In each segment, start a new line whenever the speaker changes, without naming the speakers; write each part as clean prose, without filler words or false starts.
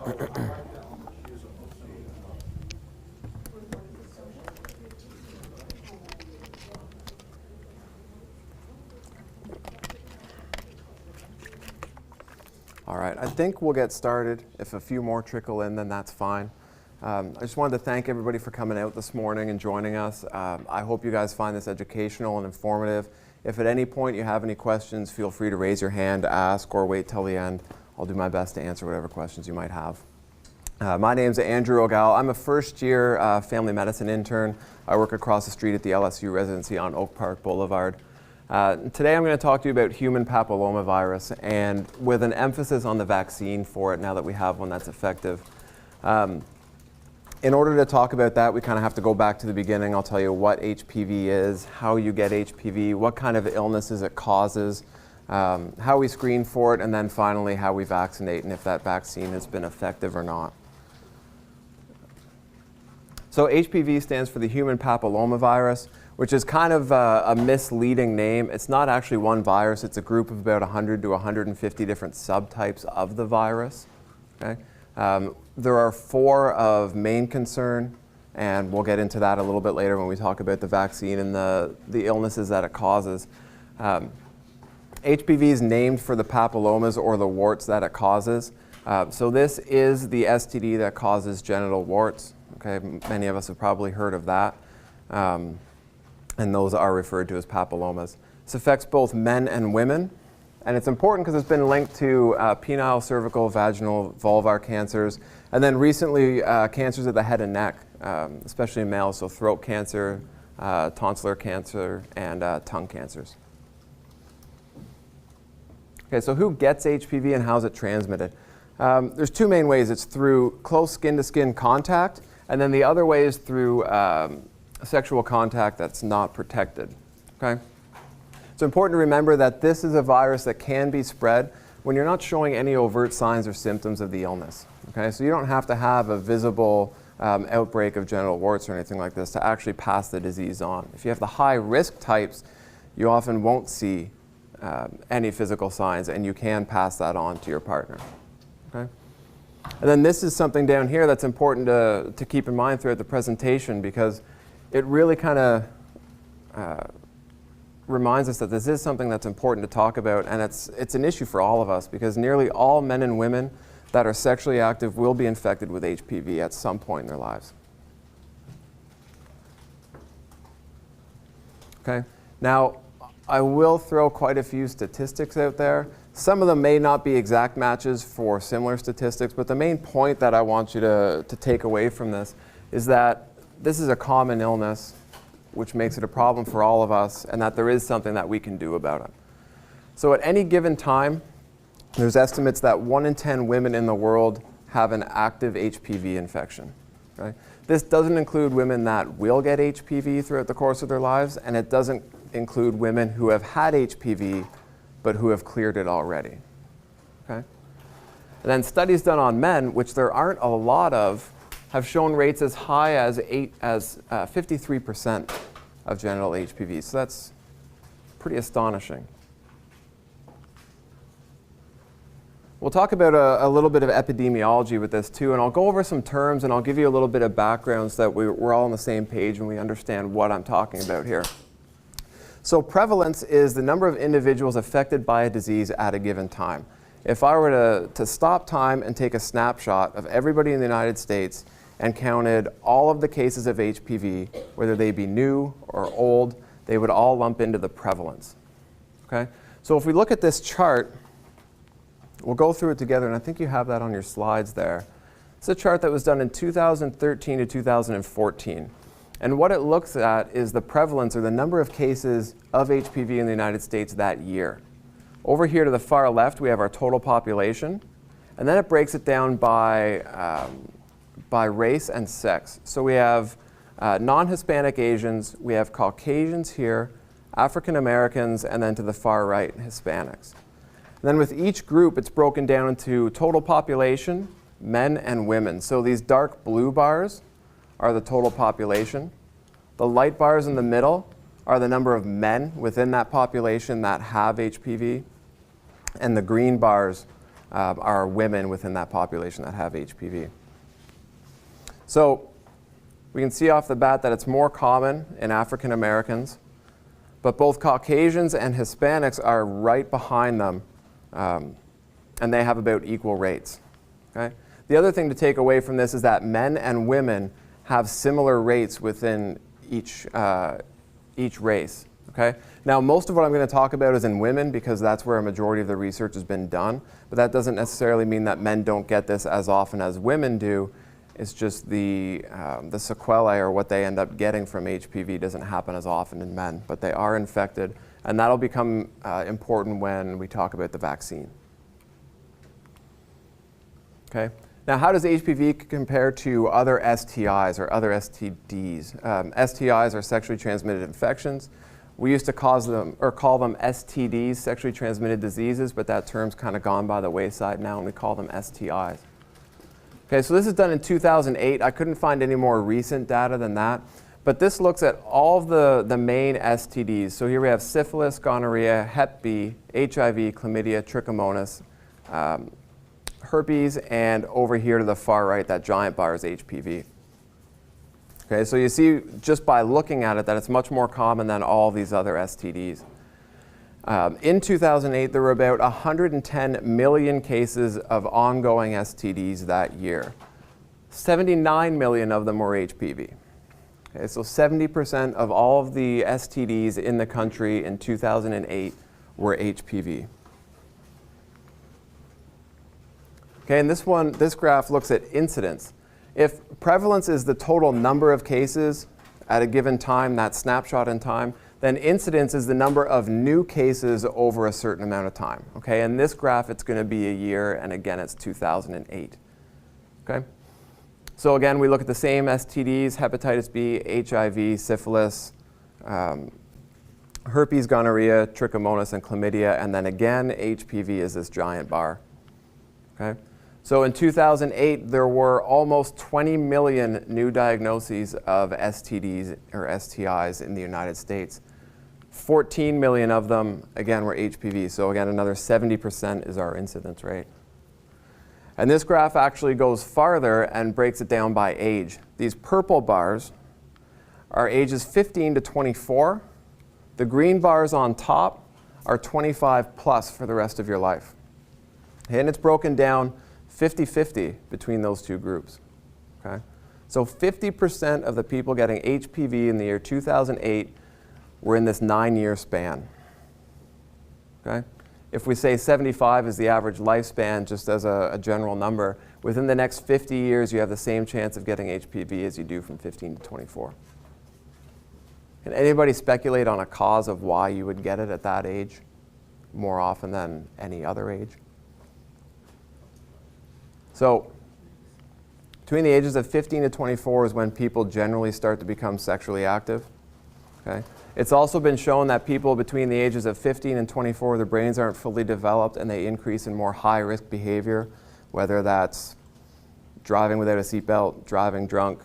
All right, I think we'll get started. If a few more trickle in, then that's fine. I just wanted to thank everybody for coming out this morning and joining us. I hope you guys find this educational and informative. If at any point you have any questions, feel free to raise your hand, ask, or wait till the end. I'll do my best to answer whatever questions you might have. My name's Andrew Rogall. I'm a first-year family medicine intern. I work across the street at the LSU residency on Oak Park Boulevard. Today I'm going to talk to you about human papillomavirus, and with an emphasis on the vaccine for it now that we have one that's effective. In order to talk about that, we kind of have to go back to the beginning. I'll tell you what HPV is, how you get HPV, what kind of illnesses it causes, how we screen for it, and then finally how we vaccinate and if that vaccine has been effective or not. So HPV stands for the human papillomavirus, which is kind of a misleading name. It's not actually one virus. It's a group of about 100 to 150 different subtypes of the virus. Okay? There are 4 of main concern, and we'll get into that a little bit later when we talk about the vaccine and the illnesses that it causes. HPV is named for the papillomas or the warts that it causes. So this is the STD that causes genital warts. Okay? Many of us have probably heard of that. And those are referred to as papillomas. This affects both men and women, and it's important because it's been linked to penile, cervical, vaginal, vulvar cancers, and then recently cancers of the head and neck, especially in males, so throat cancer, tonsillar cancer, and tongue cancers. Okay, so who gets HPV and how is it transmitted? There's 2 main ways. It's through close skin-to-skin contact, and then the other way is through sexual contact that's not protected. Okay? It's important to remember that this is a virus that can be spread when you're not showing any overt signs or symptoms of the illness. Okay? So you don't have to have a visible outbreak of genital warts or anything like this to actually pass the disease on. If you have the high risk types, you often won't see any physical signs, and you can pass that on to your partner. Okay? And then this is something down here that's important to keep in mind throughout the presentation, because it really kind of reminds us that this is something that's important to talk about, and it's an issue for all of us, because nearly all men and women that are sexually active will be infected with HPV at some point in their lives. Okay? Now, I will throw quite a few statistics out there. Some of them may not be exact matches for similar statistics, but the main point that I want you to take away from this is that this is a common illness, which makes it a problem for all of us, and that there is something that we can do about it. So at any given time, there's estimates that 1 in 10 women in the world have an active HPV infection. Right? This doesn't include women that will get HPV throughout the course of their lives, and it doesn't include women who have had HPV but who have cleared it already. Okay? And then studies done on men, which there aren't a lot of, have shown rates as high as 53% of genital HPV. So that's pretty astonishing. We'll talk about a little bit of epidemiology with this too, and I'll go over some terms and I'll give you a little bit of background so that we're all on the same page and we understand what I'm talking about here. So prevalence is the number of individuals affected by a disease at a given time. If I were to stop time and take a snapshot of everybody in the United States and counted all of the cases of HPV, whether they be new or old, they would all lump into the prevalence. Okay? So if we look at this chart, we'll go through it together, and I think you have that on your slides there. It's a chart that was done in 2013 to 2014. And what it looks at is the prevalence, or the number of cases of HPV in the United States that year. Over here to the far left, we have our total population, and then it breaks it down by race and sex. So we have non-Hispanic Asians, we have Caucasians here, African Americans, and then to the far right, Hispanics. And then with each group, it's broken down into total population, men and women. So these dark blue bars are the total population. The light bars in the middle are the number of men within that population that have HPV. And the green bars are women within that population that have HPV. So we can see off the bat that it's more common in African Americans, but both Caucasians and Hispanics are right behind them, and they have about equal rates. Okay? The other thing to take away from this is that men and women have similar rates within each race. Okay? Now, most of what I'm going to talk about is in women because that's where a majority of the research has been done, but that doesn't necessarily mean that men don't get this as often as women do. It's just the sequelae, or what they end up getting from HPV, doesn't happen as often in men, but they are infected, and that'll become important when we talk about the vaccine. Okay? Now, how does HPV compare to other STIs or other STDs? STIs are sexually transmitted infections. We used to call them STDs, sexually transmitted diseases, but that term's kind of gone by the wayside now, and we call them STIs. Okay, so this is done in 2008. I couldn't find any more recent data than that, but this looks at all of the main STDs. So here we have syphilis, gonorrhea, Hep B, HIV, chlamydia, trichomonas, herpes, and over here to the far right, that giant bar is HPV. Okay, so you see just by looking at it that it's much more common than all these other STDs. In 2008, there were about 110 million cases of ongoing STDs that year. 79 million of them were HPV. Okay, so 70% of all of the STDs in the country in 2008 were HPV. Okay, and this graph looks at incidence. If prevalence is the total number of cases at a given time, that snapshot in time, then incidence is the number of new cases over a certain amount of time. Okay, in this graph, it's going to be a year, and again, it's 2008. Okay, so again, we look at the same STDs: hepatitis B, HIV, syphilis, herpes, gonorrhea, trichomonas, and chlamydia, and then again, HPV is this giant bar. Okay. So in 2008, there were almost 20 million new diagnoses of STDs or STIs in the United States. 14 million of them, again, were HPV. So again, another 70% is our incidence rate. And this graph actually goes farther and breaks it down by age. These purple bars are ages 15 to 24. The green bars on top are 25 plus for the rest of your life. And it's broken down 50-50 between those two groups. Okay? So 50% of the people getting HPV in the year 2008 were in this 9-year span. Okay? If we say 75 is the average lifespan, just as a general number, within the next 50 years you have the same chance of getting HPV as you do from 15 to 24. Can anybody speculate on a cause of why you would get it at that age more often than any other age? So between the ages of 15 to 24 is when people generally start to become sexually active. Okay? It's also been shown that people between the ages of 15 and 24, their brains aren't fully developed and they increase in more high-risk behavior, whether that's driving without a seatbelt, driving drunk,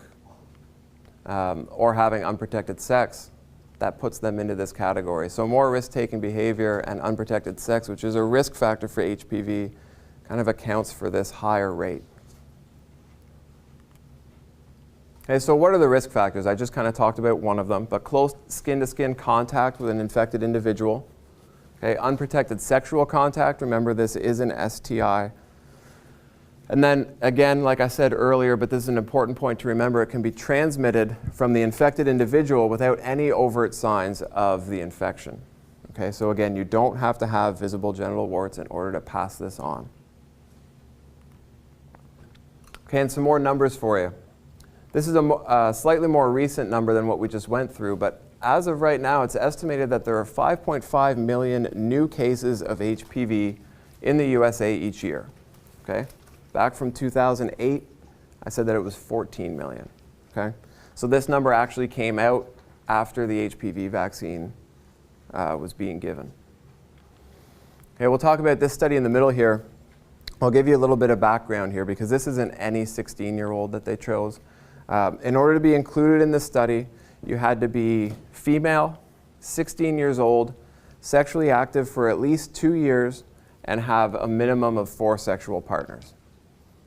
or having unprotected sex. That puts them into this category. So more risk-taking behavior and unprotected sex, which is a risk factor for HPV, kind of accounts for this higher rate. Okay, so what are the risk factors? I just kind of talked about one of them, but close skin-to-skin contact with an infected individual. Okay, unprotected sexual contact, remember this is an STI. And then again, like I said earlier, but this is an important point to remember, it can be transmitted from the infected individual without any overt signs of the infection. Okay, so again, you don't have to have visible genital warts in order to pass this on. Okay, and some more numbers for you. This is a slightly more recent number than what we just went through, but as of right now, it's estimated that there are 5.5 million new cases of HPV in the USA each year. Okay? Back from 2008, I said that it was 14 million. Okay? So this number actually came out after the HPV vaccine was being given. Okay, we'll talk about this study in the middle here. I'll give you a little bit of background here because this isn't any 16-year-old that they chose. In order to be included in this study, you had to be female, 16 years old, sexually active for at least 2 years, and have a minimum of 4 sexual partners.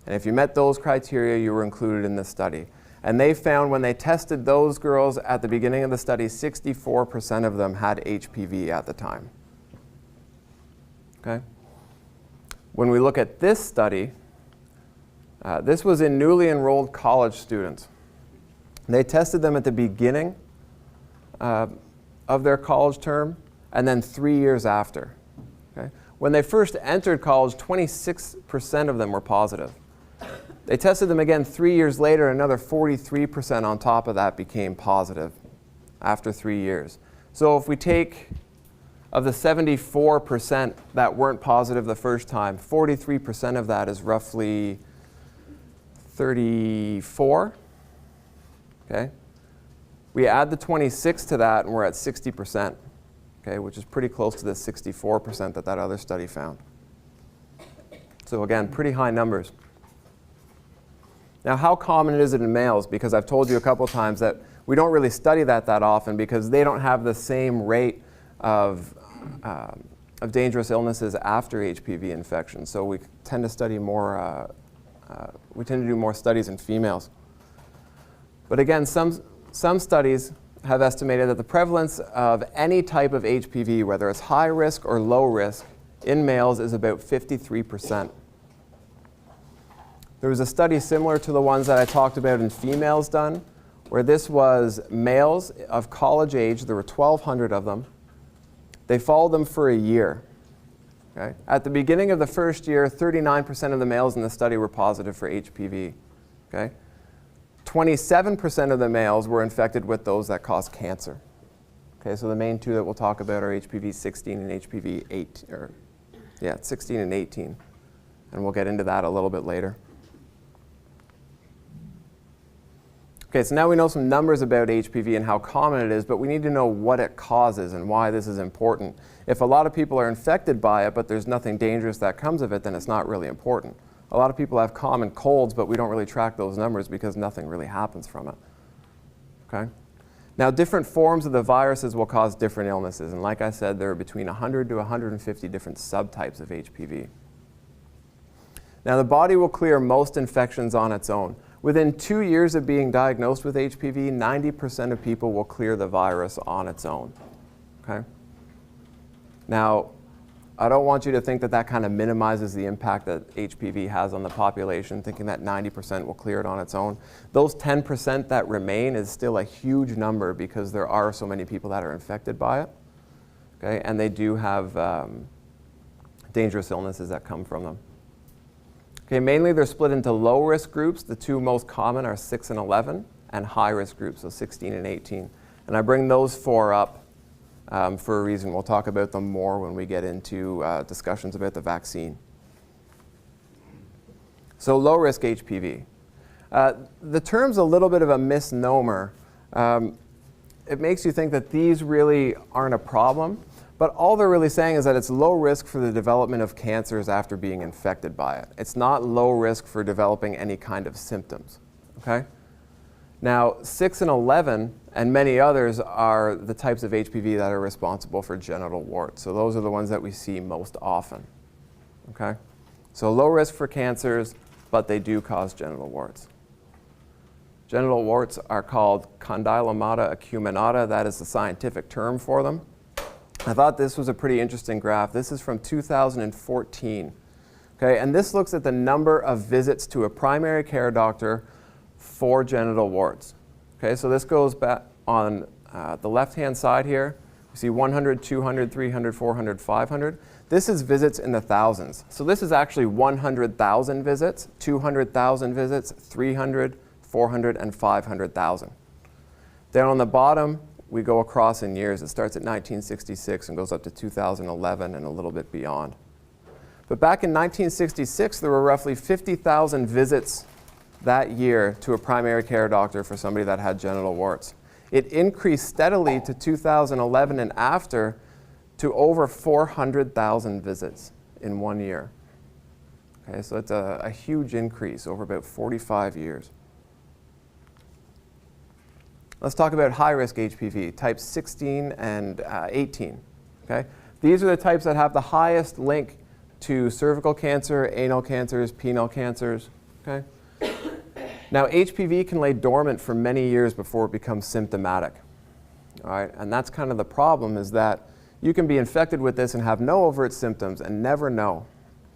And if you met those criteria, you were included in this study. And they found when they tested those girls at the beginning of the study, 64% of them had HPV at the time. Okay? When we look at this study, this was in newly enrolled college students. They tested them at the beginning of their college term and then 3 years after. Okay? When they first entered college, 26% of them were positive. They tested them again 3 years later, another 43% on top of that became positive after 3 years. So if we take, of the 74% that weren't positive the first time, 43% of that is roughly 34. Okay? We add the 26 to that and we're at 60%, okay, which is pretty close to the 64% that other study found. So again, pretty high numbers. Now, how common is it in males? Because I've told you a couple times that we don't really study that often because they don't have the same rate of dangerous illnesses after HPV infection. So we tend to study more, we tend to do more studies in females. But again, some studies have estimated that the prevalence of any type of HPV, whether it's high risk or low risk, in males is about 53%. There was a study similar to the ones that I talked about in females done, where this was males of college age. There were 1,200 of them. They followed them for a year. Okay? At the beginning of the first year, 39% of the males in the study were positive for HPV. Okay? 27% of the males were infected with those that cause cancer. Okay, so the main two that we'll talk about are HPV 16 and HPV 16 and 18. And we'll get into that a little bit later. Okay, so now we know some numbers about HPV and how common it is, but we need to know what it causes and why this is important. If a lot of people are infected by it, but there's nothing dangerous that comes of it, then it's not really important. A lot of people have common colds, but we don't really track those numbers because nothing really happens from it. Okay? Now, different forms of the viruses will cause different illnesses, and like I said, there are between 100 to 150 different subtypes of HPV. Now, the body will clear most infections on its own. Within 2 years of being diagnosed with HPV, 90% of people will clear the virus on its own. Okay? Now, I don't want you to think that kind of minimizes the impact that HPV has on the population, thinking that 90% will clear it on its own. Those 10% that remain is still a huge number because there are so many people that are infected by it. Okay? And they do have dangerous illnesses that come from them. Okay, mainly they're split into low-risk groups. The two most common are 6 and 11, and high-risk groups, so 16 and 18. And I bring those 4 up for a reason. We'll talk about them more when we get into discussions about the vaccine. So low-risk HPV. The term's a little bit of a misnomer. It makes you think that these really aren't a problem. But all they're really saying is that it's low risk for the development of cancers after being infected by it. It's not low risk for developing any kind of symptoms. Okay? Now, 6 and 11 and many others are the types of HPV that are responsible for genital warts. So those are the ones that we see most often. Okay? So low risk for cancers, but they do cause genital warts. Genital warts are called condylomata acuminata. That is the scientific term for them. I thought this was a pretty interesting graph. This is from 2014. Okay, and this looks at the number of visits to a primary care doctor for genital warts. Okay, so this goes back on the left-hand side here. You see 100, 200, 300, 400, 500. This is visits in the thousands. So this is actually 100,000 visits, 200,000 visits, 300, 400, and 500,000. Down on the bottom, we go across in years. It starts at 1966 and goes up to 2011 and a little bit beyond. But back in 1966, there were roughly 50,000 visits that year to a primary care doctor for somebody that had genital warts. It increased steadily to 2011 and after to over 400,000 visits in 1 year. Okay, so it's a huge increase over about 45 years. Let's talk about high-risk HPV, types 16 and 18. Okay? These are the types that have the highest link to cervical cancer, anal cancers, penile cancers. Okay? Now, HPV can lay dormant for many years before it becomes symptomatic. All right? And that's kind of the problem, is that you can be infected with this and have no overt symptoms and never know.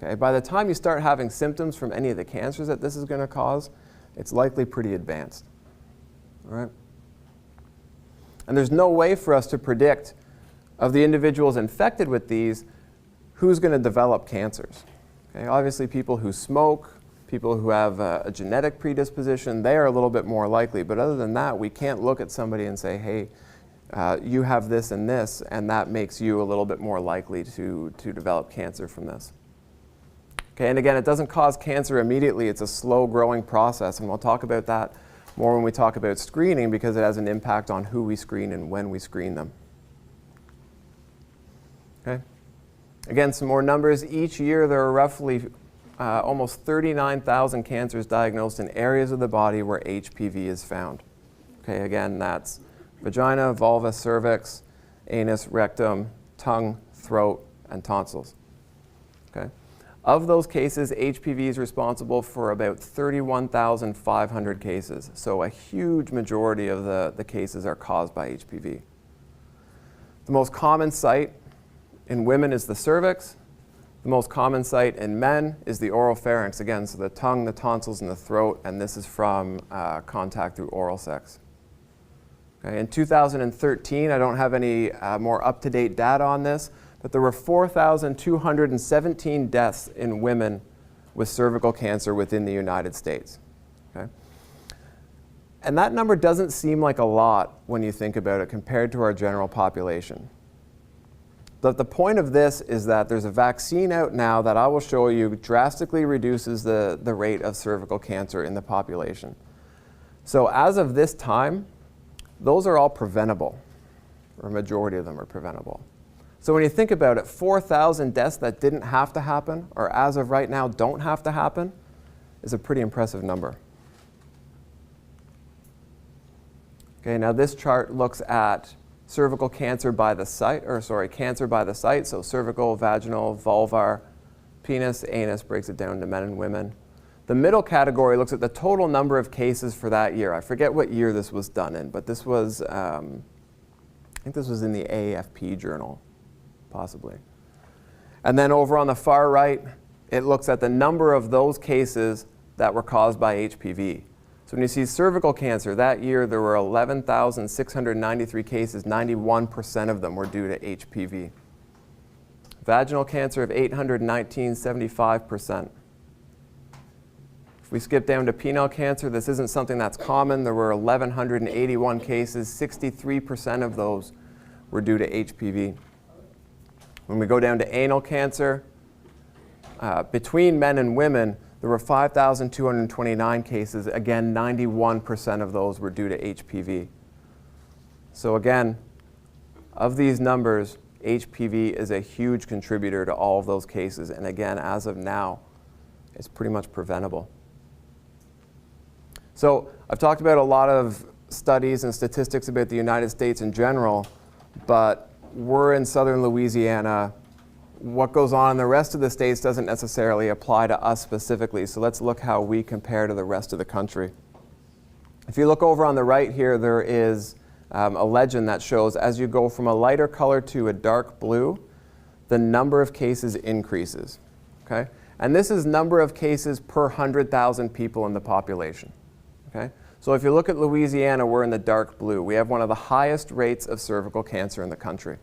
Okay? By the time you start having symptoms from any of the cancers that this is going to cause, it's likely pretty advanced. All right? And there's no way for us to predict of the individuals infected with these who's going to develop cancers. Okay? Obviously, people who smoke, people who have a genetic predisposition, they are a little bit more likely. But other than that, we can't look at somebody and say, hey, you have this, and that makes you a little bit more likely to develop cancer from this. Okay, and again, it doesn't cause cancer immediately. It's a slow-growing process, and we'll talk about that more when we talk about screening, because it has an impact on who we screen and when we screen them. Okay. Again, some more numbers. Each year, there are roughly almost 39,000 cancers diagnosed in areas of the body where HPV is found. Okay, again, that's vagina, vulva, cervix, anus, rectum, tongue, throat, and tonsils. Okay. Of those cases, HPV is responsible for about 31,500 cases. So a huge majority of the cases are caused by HPV. The most common site in women is the cervix. The most common site in men is the oropharynx. Again, so the tongue, the tonsils, and the throat, and this is from contact through oral sex. Okay, in 2013, I don't have any more up-to-date data on this, but there were 4,217 deaths in women with cervical cancer within the United States. Okay? And that number doesn't seem like a lot when you think about it compared to our general population. But the point of this is that there's a vaccine out now that I will show you drastically reduces the rate of cervical cancer in the population. So as of this time, those are all preventable, or a majority of them are preventable. So when you think about it, 4,000 deaths that didn't have to happen, or as of right now don't have to happen, is a pretty impressive number. Okay, now this chart looks at cervical cancer by the site, cancer by the site, so cervical, vaginal, vulvar, penis, anus, breaks it down to men and women. The middle category looks at the total number of cases for that year. I forget what year this was done in, but this was, I think this was in the AFP journal, possibly. And then over on the far right, it looks at the number of those cases that were caused by HPV. So when you see cervical cancer, that year there were 11,693 cases, 91% of them were due to HPV. Vaginal cancer of 819, 75%. If we skip down to penile cancer, this isn't something that's common. There were 1,181 cases, 63% of those were due to HPV. When we go down to anal cancer, between men and women, there were 5,229 cases. Again, 91% of those were due to HPV. So again, of these numbers, HPV is a huge contributor to all of those cases. And again, as of now, it's pretty much preventable. So I've talked about a lot of studies and statistics about the United States in general, but we're in southern Louisiana. What goes on in the rest of the states doesn't necessarily apply to us specifically, so let's look how we compare to the rest of the country. If you look over on the right here, there is a legend that shows as you go from a lighter color to a dark blue, the number of cases increases. Okay? And this is number of cases per 100,000 people in the population. Okay? So if you look at Louisiana, we're in the dark blue. We have one of the highest rates of cervical cancer in the country.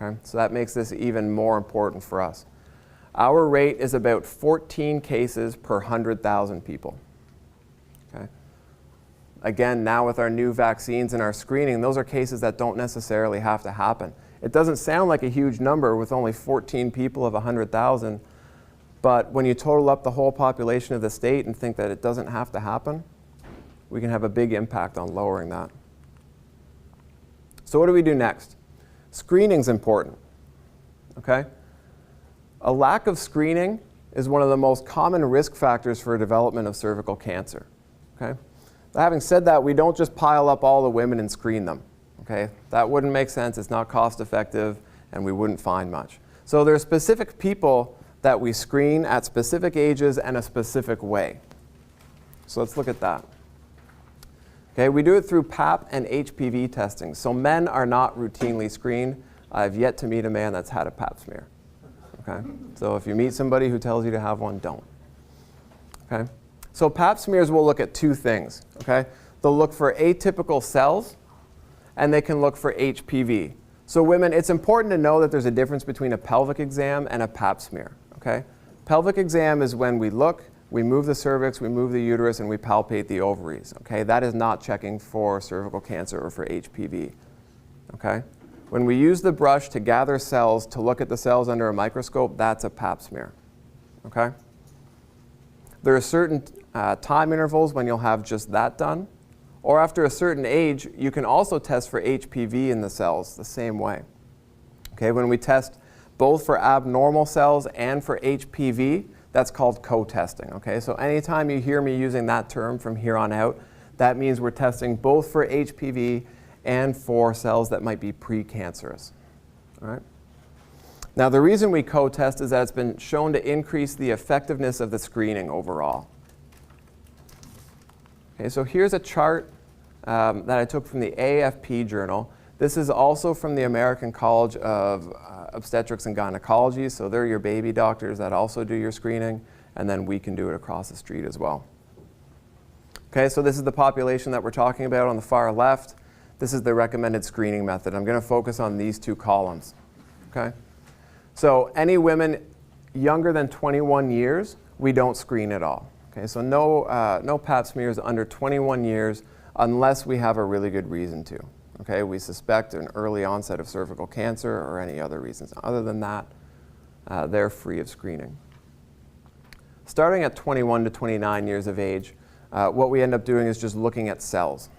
Okay? So that makes this even more important for us. Our rate is about 14 cases per 100,000 people. Okay? Again, now with our new vaccines and our screening, those are cases that don't necessarily have to happen. It doesn't sound like a huge number with only 14 people of 100,000, but when you total up the whole population of the state and think that it doesn't have to happen, we can have a big impact on lowering that. So what do we do next? Screening's important, okay? A lack of screening is one of the most common risk factors for development of cervical cancer, okay? But having said that, we don't just pile up all the women and screen them, okay? That wouldn't make sense, it's not cost effective, and we wouldn't find much. So there are specific people that we screen at specific ages and a specific way. So let's look at that. Okay, we do it through PAP and HPV testing. So men are not routinely screened. I've yet to meet a man that's had a PAP smear. Okay? So if you meet somebody who tells you to have one, don't. Okay? So PAP smears will look at two things. Okay? They'll look for atypical cells, and they can look for HPV. So women, it's important to know that there's a difference between a pelvic exam and a PAP smear. Okay? Pelvic exam is when we look, we move the cervix, we move the uterus, and we palpate the ovaries. Okay? That is not checking for cervical cancer or for HPV. Okay? When we use the brush to gather cells, to look at the cells under a microscope, that's a PAP smear. Okay? There are certain time intervals when you'll have just that done. Or after a certain age, you can also test for HPV in the cells the same way. Okay? When we test both for abnormal cells and for HPV, that's called co-testing. Okay? So anytime you hear me using that term from here on out, that means we're testing both for HPV and for cells that might be precancerous. All right? Now, the reason we co-test is that it's been shown to increase the effectiveness of the screening overall. Okay, so here's a chart that I took from the AFP journal. This is also from the American College of Obstetrics and Gynecology, so they're your baby doctors that also do your screening, and then we can do it across the street as well. Okay, so this is the population that we're talking about on the far left. This is the recommended screening method. I'm going to focus on these two columns. Okay? So any women younger than 21 years, we don't screen at all. Okay? So no pap smears under 21 years unless we have a really good reason to. Okay? We suspect an early onset of cervical cancer or any other reasons. Other than that, they're free of screening. Starting at 21 to 29 years of age, what we end up doing is just looking at cells.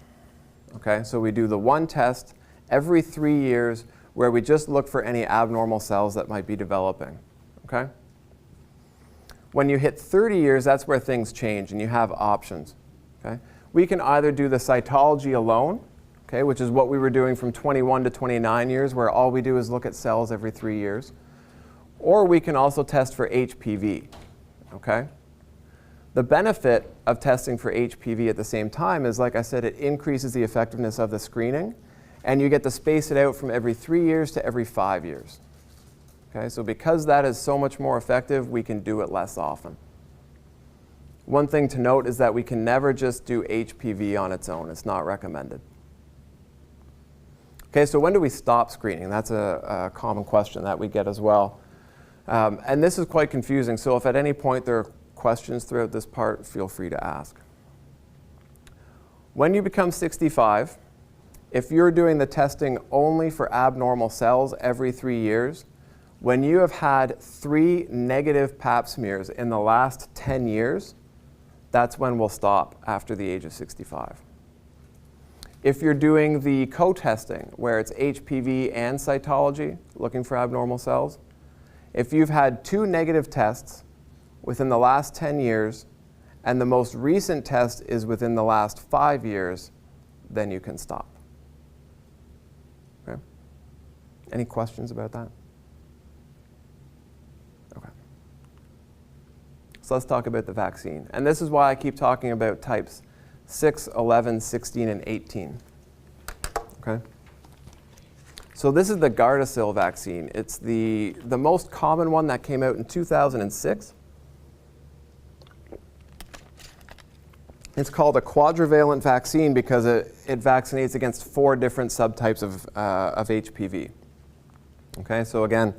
Okay, so we do the one test every 3 years where we just look for any abnormal cells that might be developing. Okay? When you hit 30 years, that's where things change and you have options. Okay? We can either do the cytology alone, okay, which is what we were doing from 21 to 29 years, where all we do is look at cells every 3 years, or we can also test for HPV. Okay? The benefit of testing for HPV at the same time is, like I said, it increases the effectiveness of the screening, and you get to space it out from every 3 years to every 5 years. Okay, so because that is so much more effective, we can do it less often. One thing to note is that we can never just do HPV on its own. It's not recommended. Okay, so when do we stop screening? That's a common question that we get as well. And this is quite confusing, so if at any point there are questions throughout this part, feel free to ask. When you become 65, if you're doing the testing only for abnormal cells every 3 years, when you have had 3 negative pap smears in the last 10 years, that's when we'll stop after the age of 65. If you're doing the co-testing, where it's HPV and cytology, looking for abnormal cells, if you've had 2 negative tests within the last 10 years, and the most recent test is within the last 5 years, then you can stop. Okay? Any questions about that? Okay. So let's talk about the vaccine. And this is why I keep talking about types 6, 11, 16, and 18. Okay? So this is the Gardasil vaccine. It's the most common one that came out in 2006. It's called a quadrivalent vaccine because it vaccinates against 4 different subtypes of HPV. Okay, so again,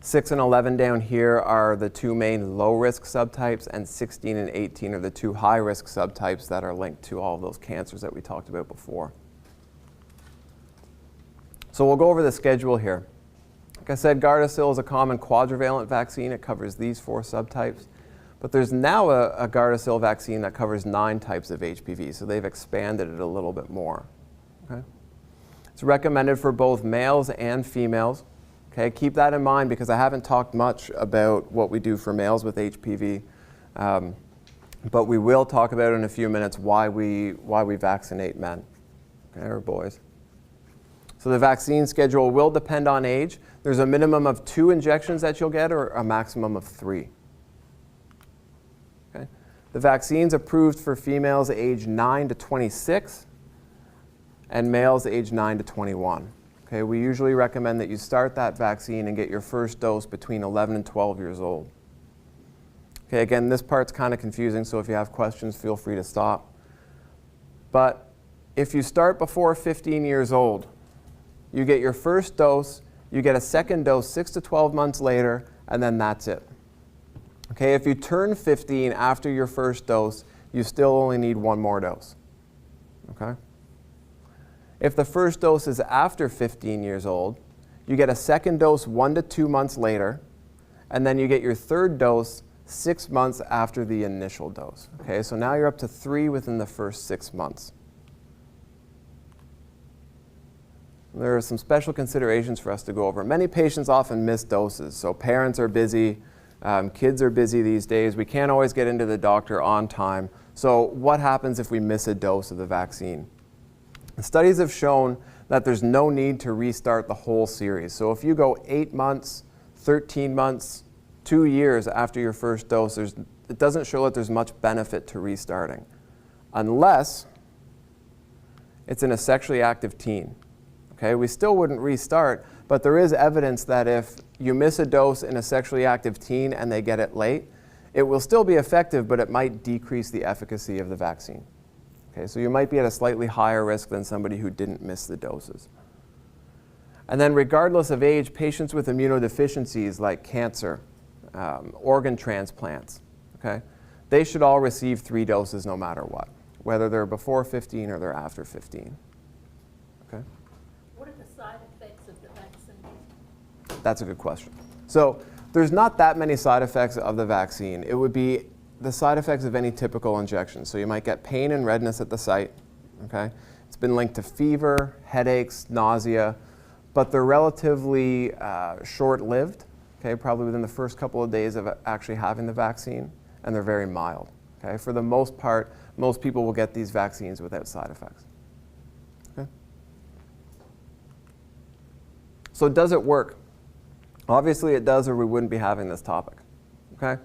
6 and 11 down here are the 2 main low-risk subtypes, and 16 and 18 are the 2 high-risk subtypes that are linked to all of those cancers that we talked about before. So we'll go over the schedule here. Like I said, Gardasil is a common quadrivalent vaccine. It covers these 4 subtypes. But there's now a Gardasil vaccine that covers 9 types of HPV, so they've expanded it a little bit more. Okay? It's recommended for both males and females. Okay? Keep that in mind because I haven't talked much about what we do for males with HPV, but we will talk about in a few minutes why we vaccinate men, okay, or boys. So the vaccine schedule will depend on age. There's a minimum of 2 injections that you'll get or a maximum of 3. Okay? The vaccine's approved for females age 9 to 26 and males age 9 to 21. Okay? We usually recommend that you start that vaccine and get your first dose between 11 and 12 years old. Okay, again, this part's kind of confusing, so if you have questions, feel free to stop. But if you start before 15 years old, you get your first dose, you get a second dose 6 to 12 months later, and then that's it. Okay, if you turn 15 after your first dose, you still only need 1 more dose. Okay? If the first dose is after 15 years old, you get a second dose 1 to 2 months later, and then you get your third dose 6 months after the initial dose. Okay, so now you're up to 3 within the first 6 months. There are some special considerations for us to go over. Many patients often miss doses, so parents are busy, kids are busy these days. We can't always get into the doctor on time. So what happens if we miss a dose of the vaccine? Studies have shown that there's no need to restart the whole series. So if you go 8 months, 13 months, 2 years after your first dose, it doesn't show that there's much benefit to restarting, unless it's in a sexually active teen. Okay, we still wouldn't restart, but there is evidence that if you miss a dose in a sexually active teen and they get it late, it will still be effective, but it might decrease the efficacy of the vaccine. Okay, so you might be at a slightly higher risk than somebody who didn't miss the doses. And then regardless of age, patients with immunodeficiencies like cancer, organ transplants, okay, they should all receive 3 doses no matter what, whether they're before 15 or they're after 15. Okay?
What are the side effects of the vaccine?
That's a good question. So there's not that many side effects of the vaccine. It would be the side effects of any typical injection. So you might get pain and redness at the site. Okay? It's been linked to fever, headaches, nausea, but they're relatively short-lived. Okay, probably within the first couple of days of actually having the vaccine, and they're very mild. Okay, for the most part, most people will get these vaccines without side effects. Okay. So does it work? Obviously it does, or we wouldn't be having this topic. Okay,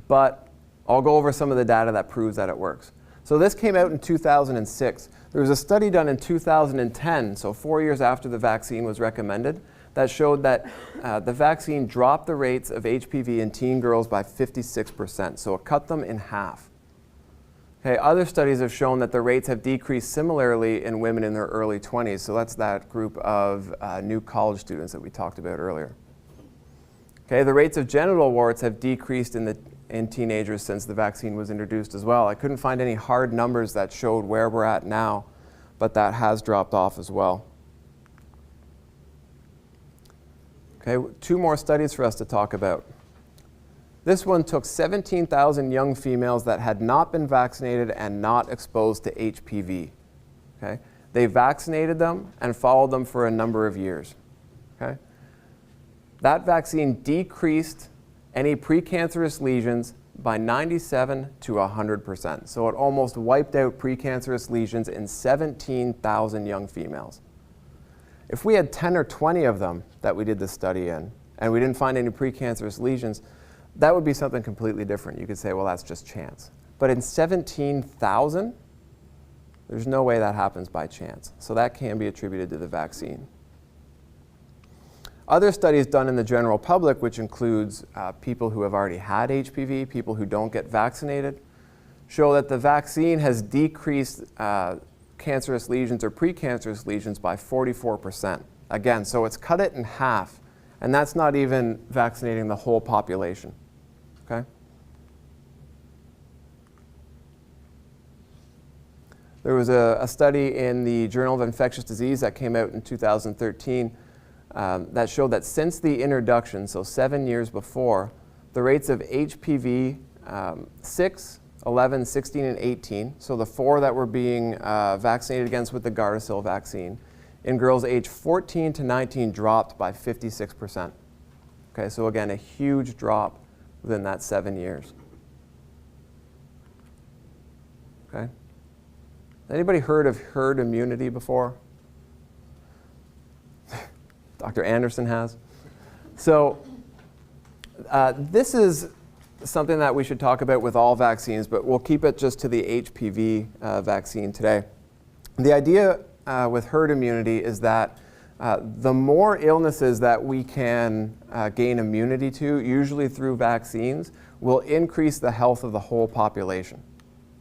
but I'll go over some of the data that proves that it works. So this came out in 2006. There was a study done in 2010, so 4 years after the vaccine was recommended, that showed that the vaccine dropped the rates of HPV in teen girls by 56%, so it cut them in half. Okay, other studies have shown that the rates have decreased similarly in women in their early 20s, so that's that group of new college students that we talked about earlier. Okay, the rates of genital warts have decreased in teenagers since the vaccine was introduced as well. I couldn't find any hard numbers that showed where we're at now, but that has dropped off as well. Okay, 2 more studies for us to talk about. This one took 17,000 young females that had not been vaccinated and not exposed to HPV. Okay? They vaccinated them and followed them for a number of years. Okay? That vaccine decreased any precancerous lesions by 97 to 100%. So it almost wiped out precancerous lesions in 17,000 young females. If we had 10 or 20 of them that we did this study in, and we didn't find any precancerous lesions, that would be something completely different. You could say, well, that's just chance. But in 17,000, there's no way that happens by chance. So that can be attributed to the vaccine. Other studies done in the general public, which includes people who have already had HPV, people who don't get vaccinated, show that the vaccine has decreased cancerous lesions or precancerous lesions by 44%. Again, so it's cut it in half, and that's not even vaccinating the whole population. Okay? There was a study in the Journal of Infectious Disease that came out in 2013 that showed that since the introduction, so 7 years before, the rates of HPV 6, 11, 16, and 18, so the 4 that were being vaccinated against with the Gardasil vaccine, in girls aged 14 to 19 dropped by 56%. Okay, so again, a huge drop within that 7 years. Okay. Anybody heard of herd immunity before? Dr. Anderson has. So this is something that we should talk about with all vaccines, but we'll keep it just to the HPV vaccine today. The idea with herd immunity is that the more illnesses that we can gain immunity to, usually through vaccines, will increase the health of the whole population.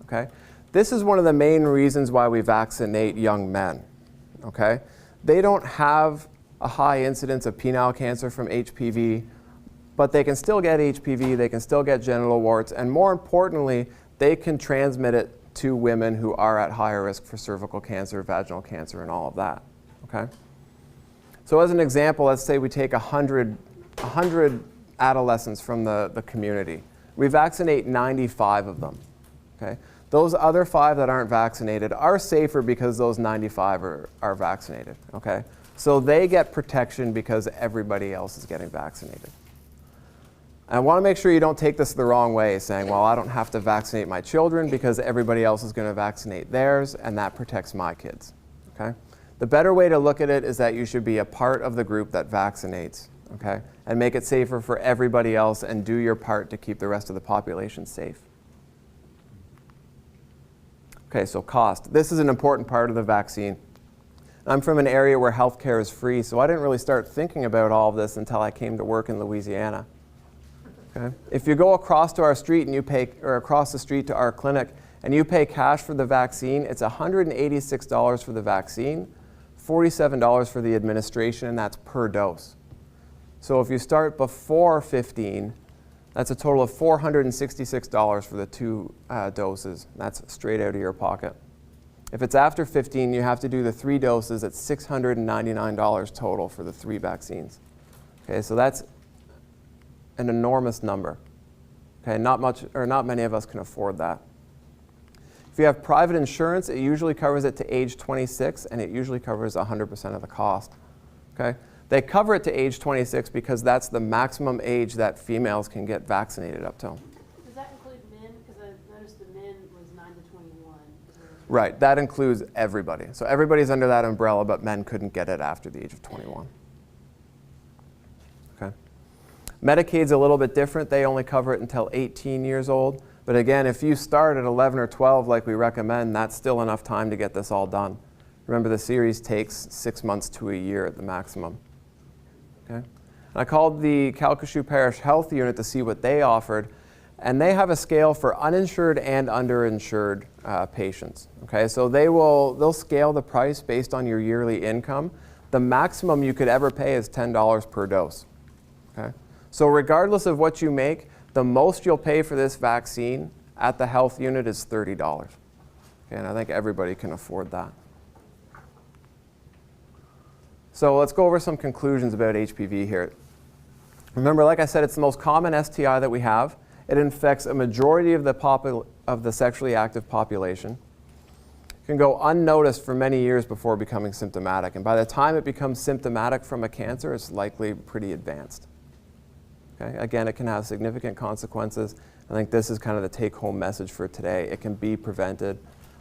Okay? This is one of the main reasons why we vaccinate young men. Okay? They don't have a high incidence of penile cancer from HPV, but they can still get HPV, they can still get genital warts, and more importantly, they can transmit it to women who are at higher risk for cervical cancer, vaginal cancer, and all of that. Okay? So as an example, let's say we take 100 adolescents from the community. We vaccinate 95 of them. Okay? Those other 5 that aren't vaccinated are safer because those 95 are vaccinated. Okay? So they get protection because everybody else is getting vaccinated. I want to make sure you don't take this the wrong way, saying, well, I don't have to vaccinate my children because everybody else is going to vaccinate theirs, and that protects my kids. Okay? The better way to look at it is that you should be a part of the group that vaccinates, okay? And make it safer for everybody else and do your part to keep the rest of the population safe. Okay, so cost. This is an important part of the vaccine. I'm from an area where healthcare is free, so I didn't really start thinking about all of this until I came to work in Louisiana. Okay? If you go across to our street and you pay, or across the street to our clinic, and you pay cash for the vaccine, it's $186 for the vaccine, $47 for the administration, and that's per dose. So if you start before 15, that's a total of $466 for the 2 doses. That's straight out of your pocket. If it's after 15, you have to do the 3 doses at $699 total for the 3 vaccines. Okay, so that's an enormous number. Okay, not many of us can afford that. If you have private insurance, it usually covers it to age 26, and it usually covers 100% of the cost. Okay? They cover it to age 26 because that's the maximum age that females can get vaccinated up to.
Does that include men? Because I noticed the men was 9 to 21.
Right, that includes everybody. So everybody's under that umbrella, but men couldn't get it after the age of 21. Okay? Medicaid's a little bit different. They only cover it until 18 years old. But again, if you start at 11 or 12 like we recommend, that's still enough time to get this all done. Remember, the series takes 6 months to a year at the maximum. Okay? And I called the Calcasieu Parish Health Unit to see what they offered, and they have a scale for uninsured and underinsured patients. Okay? So they'll scale the price based on your yearly income. The maximum you could ever pay is $10 per dose. Okay? So regardless of what you make, the most you'll pay for this vaccine at the health unit is $30. Okay, and I think everybody can afford that. So let's go over some conclusions about HPV here. Remember, like I said, it's the most common STI that we have. It infects a majority of the sexually active population. It can go unnoticed for many years before becoming symptomatic. And by the time it becomes symptomatic from a cancer, it's likely pretty advanced. Okay? Again, it can have significant consequences. I think this is kind of the take-home message for today. It can be prevented.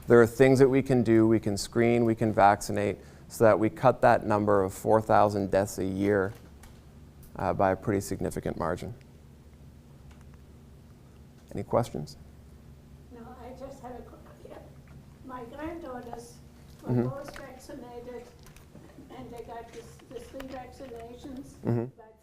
There are things that we can do. We can screen, we can vaccinate, so that we cut that number of 4,000 deaths a year by a pretty significant margin. Any questions?
No, I just had a question. My granddaughters were both vaccinated, and they got the 3 vaccinations.
Mm-hmm.
But